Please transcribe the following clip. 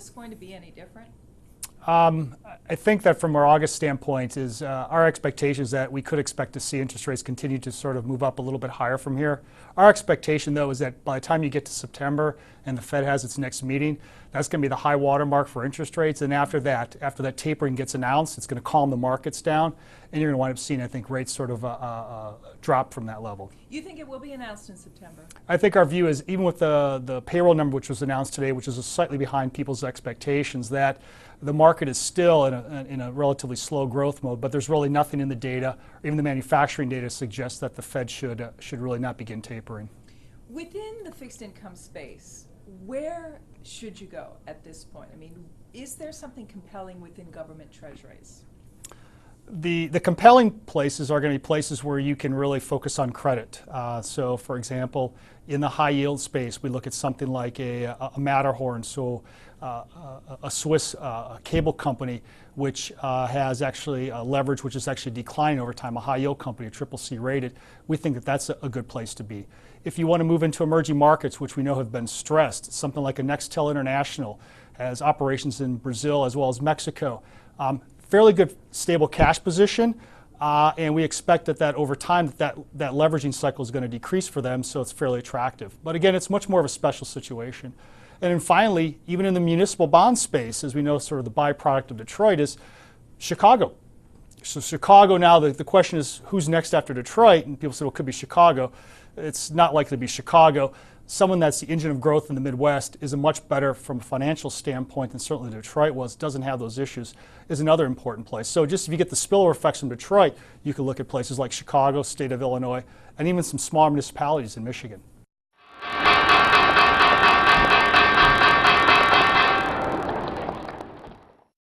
August going to be any different? I think that from our August standpoint is our expectation is that we could expect to see interest rates continue to sort of move up a little bit higher from here. Our expectation, though, is that by the time you get to September and the Fed has its next meeting, that's going to be the high water mark for interest rates. And after that tapering gets announced, it's going to calm the markets down, and you're going to wind up seeing, I think, rates sort of drop from that level. You think it will be announced in September? I think our view is, even with the payroll number which was announced today, which is slightly behind people's expectations, that the market is still in a relatively slow growth mode, but there's really nothing in the data, or even the manufacturing data, suggests that the Fed should really not begin tapering. Within the fixed income space, where should you go at this point? I mean, is there something compelling within government treasuries? The compelling places are going to be places where you can really focus on credit. So, for example, in the high yield space, we look at something like a Matterhorn, so a Swiss cable company, which has actually leverage which is actually declining over time, a high yield company, a CCC rated. We think that that's a good place to be. If you want to move into emerging markets, which we know have been stressed, something like a Nextel International has operations in Brazil as well as Mexico. Fairly good stable cash position, and we expect that over time that leveraging cycle is going to decrease for them, so it's fairly attractive. But again, it's much more of a special situation. And then finally, even in the municipal bond space, as we know, sort of the byproduct of Detroit is Chicago. So Chicago now, the question is who's next after Detroit, and people say, well, it could be Chicago. It's not likely to be Chicago. Someone that's the engine of growth in the Midwest is a much better from a financial standpoint than certainly Detroit was, doesn't have those issues, is another important place. So just if you get the spillover effects from Detroit, you could look at places like Chicago, state of Illinois, and even some smaller municipalities in Michigan.